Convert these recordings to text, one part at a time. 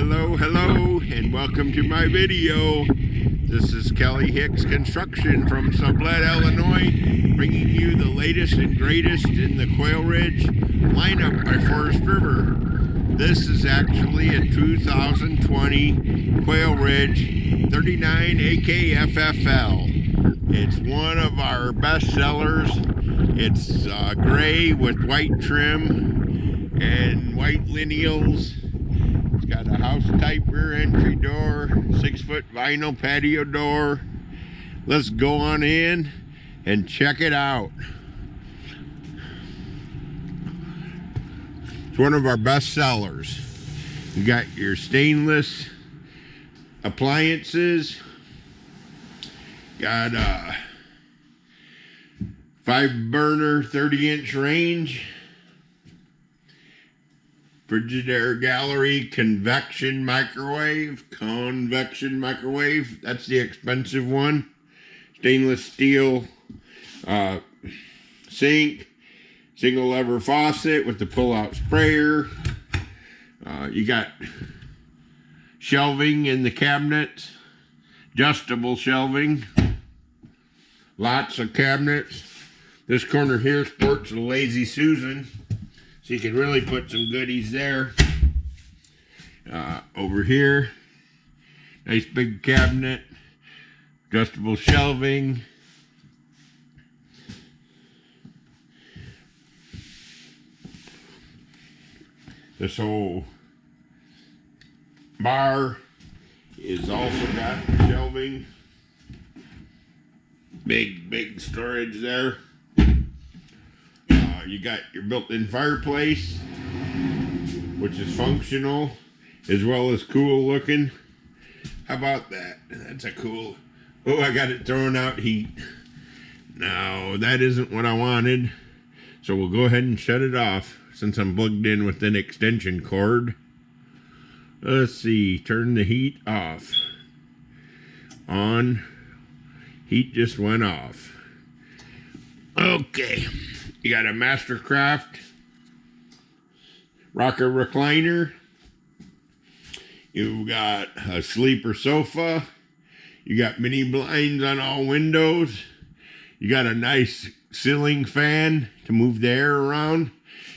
Hello, and welcome to my video. This is Kelly Hicks Construction from Sublette, Illinois, bringing you the latest and greatest in the Quailridge lineup by Forest River. This is actually a 2020 Quailridge 39AKFFL. It's one of our best sellers. It's gray with white trim and white lineals. It's got a house type rear entry door, 6-foot vinyl patio door. Let's go on in and check it out. It's one of our best sellers. You got your stainless appliances. Got a 5-burner 30-inch range. Frigidaire gallery convection microwave. That's the expensive one. Stainless steel sink. Single lever faucet with the pull-out sprayer. You got shelving in the cabinets. Adjustable shelving. Lots of cabinets. This corner here sports a Lazy Susan, so you can really put some goodies there. Over here, nice big cabinet, adjustable shelving. This whole bar is also got shelving. Big storage there. You got your built-in fireplace, which is functional as well as cool looking. How about that? That's a cool. Oh, I got it throwing out heat. No, that isn't what I wanted. So we'll go ahead and shut it off since I'm plugged in with an extension cord. Let's see, turn the heat off. On. Heat just went off. Okay. You got a Mastercraft rocker recliner. You've got a sleeper sofa. You got mini blinds on all windows. You got a nice ceiling fan to move the air around.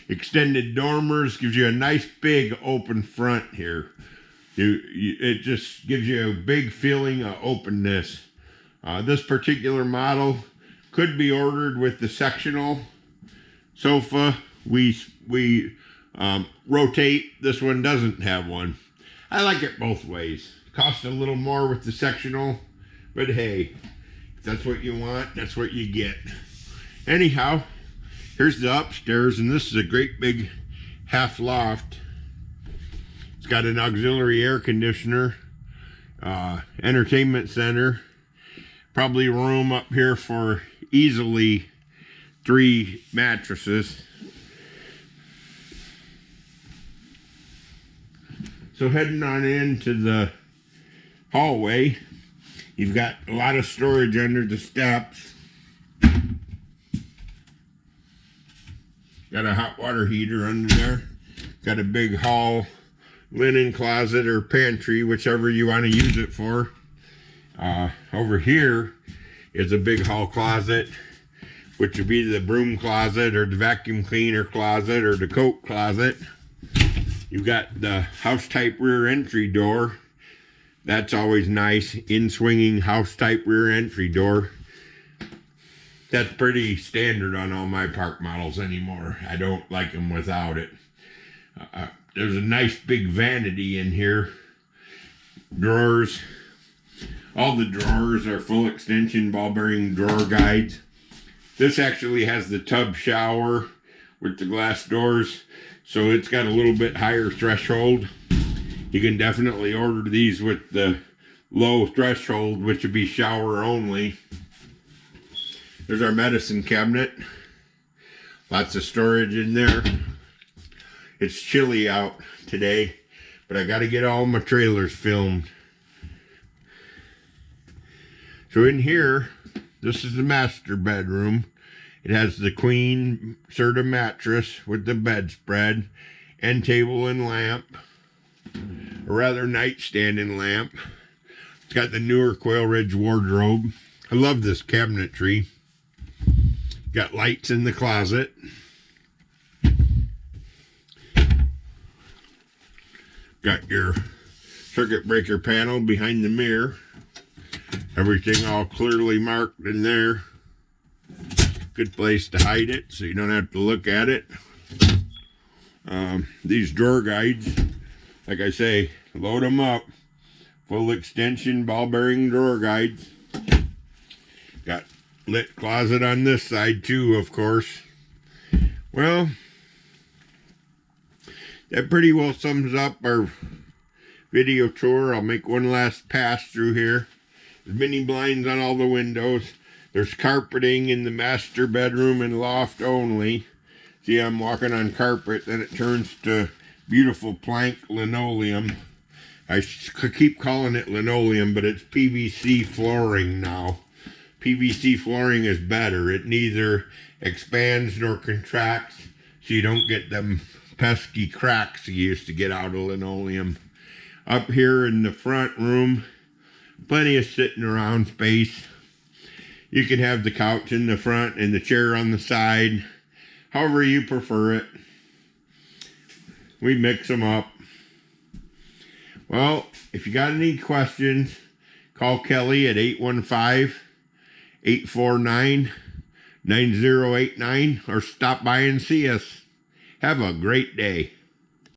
Extended dormers gives you a nice big open front here. It just gives you a big feeling of openness. This particular model could be ordered with the sectional sofa. We rotate. This one doesn't have one. I like it both ways. Costs a little more with the sectional, but hey, if that's what you want, that's what you get. Anyhow, here's the upstairs, and this is a great big half loft. It's got an auxiliary air conditioner, entertainment center, probably room up here for easily 3 mattresses. So heading on into the hallway, you've got a lot of storage under the steps. Got a hot water heater under there. Got a big hall linen closet or pantry, whichever you want to use it for. Over here is a big hall closet, which would be the broom closet or the vacuum cleaner closet or the coat closet. You've got the house type rear entry door. That's always nice. In swinging house type rear entry door. That's pretty standard on all my park models anymore. I don't like them without it. There's a nice big vanity in here. Drawers. All the drawers are full extension ball bearing drawer guides. This actually has the tub shower with the glass doors, so it's got a little bit higher threshold. You can definitely order these with the low threshold, which would be shower only. There's our medicine cabinet. Lots of storage in there. It's chilly out today, but I got to get all my trailers filmed. So in here, this is the master bedroom. It has the queen Serta mattress with the bedspread, end table and lamp. a rather nightstanding lamp. It's got the newer Quailridge wardrobe. I love this cabinetry. Got lights in the closet. Got your circuit breaker panel behind the mirror. Everything all clearly marked in there. Good place to hide it so you don't have to look at it. These drawer guides, like I say, load them up. Full extension ball bearing drawer guides. Got lit closet on this side too, of course. Well, that pretty well sums up our video tour. I'll make one last pass through here. There's mini blinds on all the windows. There's carpeting in the master bedroom and loft only. See, I'm walking on carpet, then it turns to beautiful plank linoleum. I keep calling it linoleum, but it's PVC flooring now. PVC flooring is better. It neither expands nor contracts, so you don't get them pesky cracks you used to get out of linoleum. Up here in the front room, plenty of sitting around space. You can have the couch in the front and the chair on the side, however you prefer it. We mix them up. Well, if you got any questions, call Kelly at 815-849-9089 or stop by and see us. Have a great day.